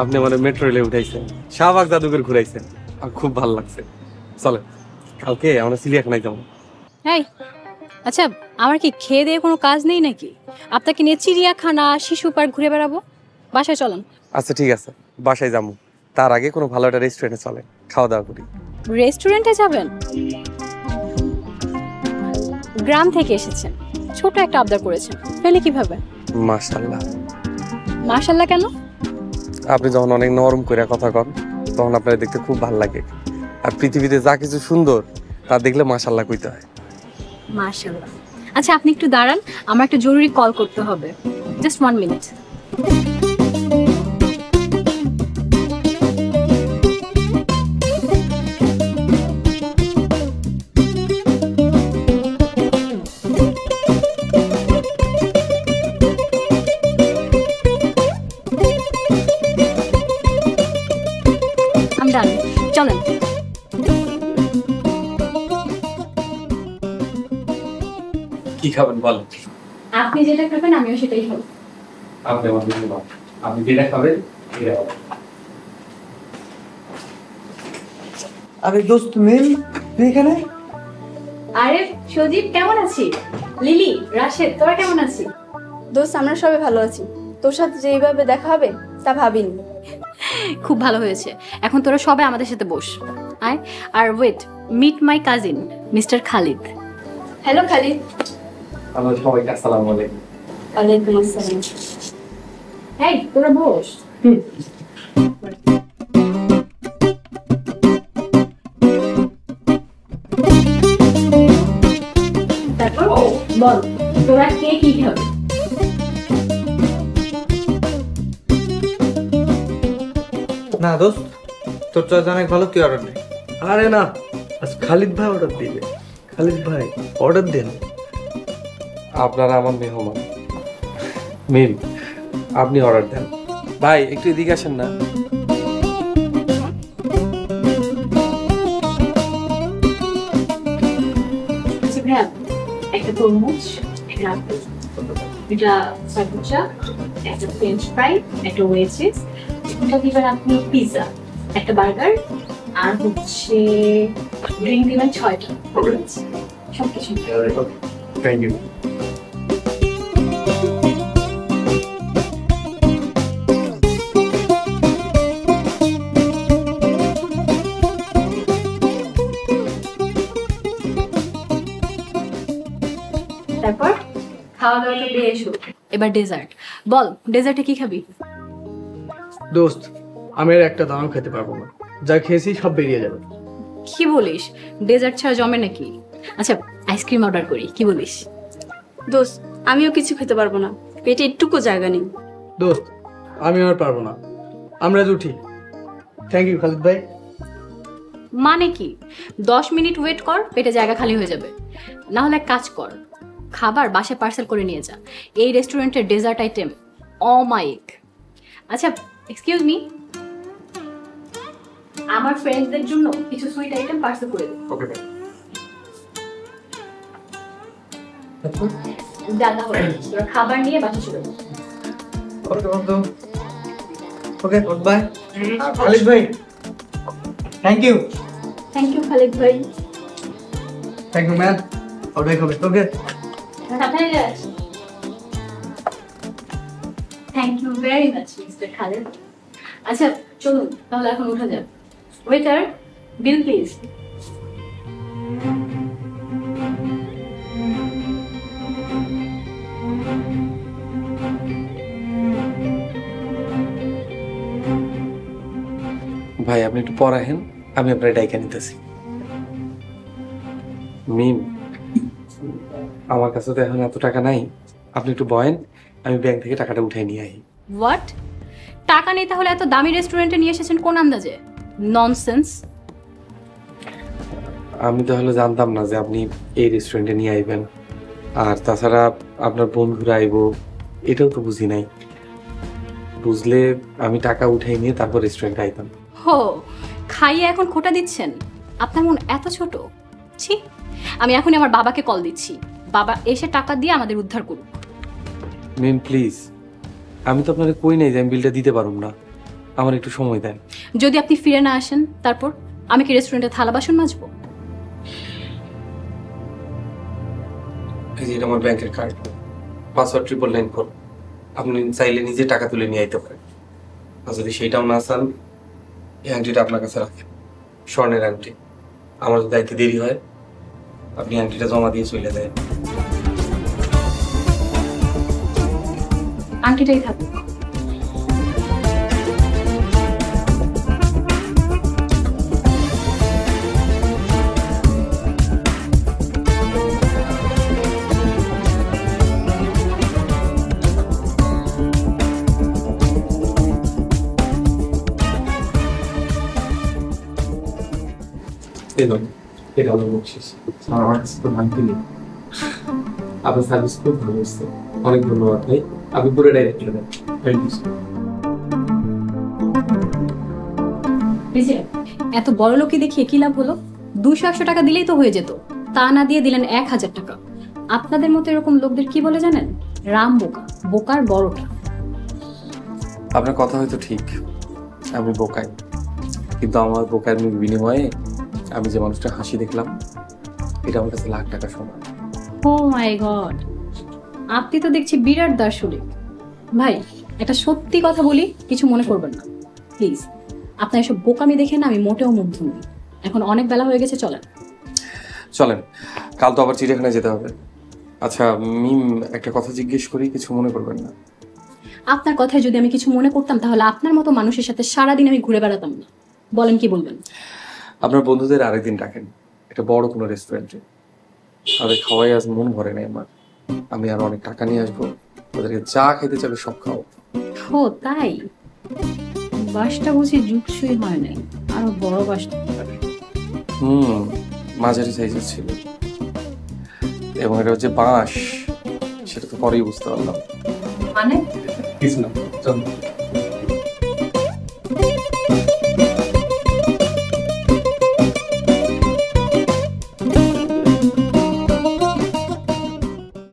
আপনি আমার মেট্রো রেলে উঠাইছেন, শাহবাগ জাদুঘর ঘুরাইছেন, খুব ভালো লাগছে। চলে কালকে আমরা চিড়িয়াখানায় যাবো। এই আচ্ছা, আমার কি খেয়ে দিয়ে কোনো কাজ নেই নাকি? আপনাকে নিয়ে চিড়িয়াখানা, শিশু পার্ক ঘুরে বেড়াবো? বাসায় চলুন। আচ্ছা ঠিক আছে, বাসায় যাবো। তার আগে কোনো ভালো একটা রেস্টুরেন্টে চলে খাওয়া দাওয়া করি। রেস্টুরেন্টে যাবেন? গ্রাম থেকে এসেছেন, ছোট একটা আবদার করেছেন, ফেলে কিভাবে? মাশাআল্লাহ। মাশাআল্লাহ কেন? আপনি যখন অনেক নরম করে কথা কন তখন আপনার দেখতে খুব ভালো লাগে। আর পৃথিবীতে যা কিছু সুন্দর তা দেখলে মাশাআল্লাহ কইতে হয়। মাশাআল্লাহ। আচ্ছা আপনি একটু দাঁড়ান, আমার একটা জরুরি কল করতে হবে। Just 1 minute. I'm done. চলেন। কি খাবেন বলেন? আপনি যেটা খাবেন আমিও সেটাই খাবো। আপনি যেটা খাবেন। আরে দোস্ত মিম, তুই এখানে? আরে সজীব, কেমন আছিস? লিলি, রাশেদ, তোরা কেমন আছিস? দোস্ত আমরা সবাই ভালো আছি। তোর সাথে যেইভাবে দেখা হবে তা ভাবিনি। খুব ভালো হয়েছে। এখন তোরা সবাই আমাদের সাথে বস। আয়। আর wait, meet my cousin mister Khalid. Hello Khalid. আমরা সবাইকে আসসালামু আলাইকুম। ওয়ালাইকুম আসসালাম। এই তোরা বস। তারপর বল, তোরা কে কি খাবে? না দোস্ত, তোর চয়েস অনেক ভালো, তুই অর্ডার দে। আরে না, আজ খালিদ ভাই অর্ডার দিবে। খালিদ ভাই অর্ডার দেন। আপনারা আমার মেহমান। মিম, আপনি অর্ডার দেন। ভাই একটু এদিকে আসেন না। একটা তরমুজ, একটা আপেল, এটা সাবুচা, একটা ফ্রেঞ্চ ফ্রাই, একটা ওয়েজিস, এটা দিবেন আপনি পিৎজা, একটা বার্গার, আর হচ্ছে ড্রিঙ্ক দিবেন 6টা। সবকিছু। Thank you. তারপর খাওয়া দাওয়া তো বেশ হোক, এবার ডেজার্ট। বল, ডেজার্টে কি খাবি? দোস্ত, আমি আর একটা দানাও খেতে পারবো না, যা খেয়েছি সব বেরিয়ে যাবে। কি বলিস? ডেজার্ট ছাড়া জমে নাকি? আচ্ছা আইসক্রিম অর্ডার করি, কি বলিস? দোস্ত আমিও কিছু খেতে পারবো না, পেটে একটুকু জায়গা নেই। দোস্ত, আমি আর পারবো না, আমরা উঠি। থ্যাংক ইউ খালিদ ভাই। মানে কি? 10 মিনিট ওয়েট কর, পেটে জায়গা খালি হয়ে যাবে। না হলে এক কাজ কর, খাবার বাসায় পার্সেল করে নিয়ে যা। এই রেস্টুরেন্টের ডেজার্ট আইটেম অমায়িক। আচ্ছা এক্সকিউজ মি, আমার ফ্রেন্ডসদের জন্য কিছু সুইট আইটেম পার্সেল করে দিন। ওকে ভাই। যা তাহলে তোরা খাবার নিয়ে বাসা চলে যা। ওকে বন্ধু। ওকে বাই। খালিদ ভাই thank you. Thank you Khalid ভাই। Thank you man. অর্ডার হবে। ওকে সাবধানে যাস। Thank you very much mister Khalid. আচ্ছা চলুন তাহলে এখন উঠা যাক। Waiter, bill please. ভাই আপনি একটু পড়াহেন, আমি আপনার ডাইকা নিতেছি। মিম, আমার কাছে তো এখন এত টাকা নাই, আপনি একটু বয়েন, আমি ব্যাংক থেকে টাকাটা উঠাই নিয়ে আই। হোয়াট? টাকা নেই তাহলে এত দামি রেস্টুরেন্টে নিয়ে এসেছেন কোন আন্দাজে? ননসেন্স। আমি তাহলে জানতাম না যে আপনি এই রেস্টুরেন্টে নিয়ে আইবেন, আর তাছাড়া আপনার বন্ধুরা আইবো এটাও তো বুঝি নাই। বুঝলে আমি টাকা উঠাই নিয়ে তারপর রেস্টুরেন্টে আইতাম। হো, খাইয়ে এখন খোটা দিচ্ছেন? আপনার মন এত ছোট? ছি, আমি এখনই আমার বাবাকে কল দিচ্ছি, বাবা এসে টাকা দিয়ে আমাদের উদ্ধার করুক। মিম প্লিজ, আমি তো আপনাকে কই নাই যে আমি বিলটা দিতে পারুম না। আমার একটু সময় দেন। যদি আপনি ফিরে না আসেন তারপর আমি কি রেস্টুরেন্টে থালা বাসন মাজবো? এই যে এটা আমার ব্যাংকের কার্ড, পাসওয়ার্ড 999। আপনি চাইলে নিজে টাকা তুলে নিয়ে আইতে পারেন। আর যদি সেইটাও না চান, এই আংটিটা আপনার কাছে রাখেন, স্বর্ণের আংটি। আমার যদি দায়িত্বে দেরি হয়, আপনি আংটিটা জমা দিয়ে চলে দেয়। আংটিটাই থাকবে। এটা হলো বকশিস। আমার কাছে তো ভাঙতে নেই। আপনার সার্ভিস খুব ভালো হচ্ছে, অনেক ধন্যবাদ ভাই। আপনি পুরোটাই রেখে দেন। Thank you. এত বড় লোকই দেখিয়ে কি লাভ হলো? 200-100 টাকা দিলেই তো হয়ে যেত, তা না দিয়ে দিলেন 1000 টাকা। আপনাদের মতো এরকম লোকদের কি বলে জানেন? রাম বোকা, বোকার বড়টা। আপনার কথা হয়তো ঠিক, আমি বোকাই, কিন্তু আমার বোকার বিনিময়ে আমি যে মানুষটা হাসি দেখলাম, এটা আমার কাছে লাখ টাকা সমান। ও মাই গড, আপনি তো দেখছি বিরাট দার্শনিক। ভাই একটা সত্যি কথা বলি, কিছু মনে করবেন না প্লিজ। আপনার এসব বোকামি দেখে না আমি মোটেও মুগ্ধ নই। এখন অনেক বেলা হয়ে গেছে, চলেন। চলেন, কাল তো আবার চিড়িয়াখানায় যেতে হবে। আচ্ছা মিম, একটা কথা জিজ্ঞেস করি, কিছু মনে করবেন না? আপনার কথায় যদি আমি কিছু মনে করতাম তাহলে আপনার মতো মানুষের সাথে সারাদিন আমি ঘুরে বেড়াতাম না। বলেন, কি বলবেন? আপনার বন্ধুদের আরেকদিন ডাকেন, এটা বড় কোনো রেস্টুরেন্টে। তাদের খাওয়াই আজ মন ভরে নাই আমার। আমি আর অনেক টাকা নিয়ে আসবো, ওদেরকে যা খেতে চাবে সব খাও। ও তাই? বাসটা বুঝি জুকসুই হয় নাই, আরো বড় বাসটা। মাঝারি সাইজের ছিল, এবং এটা হচ্ছে বাঁশ, সেটা তো পরেই বুঝতে পারলাম। মানে কিছু না, চল।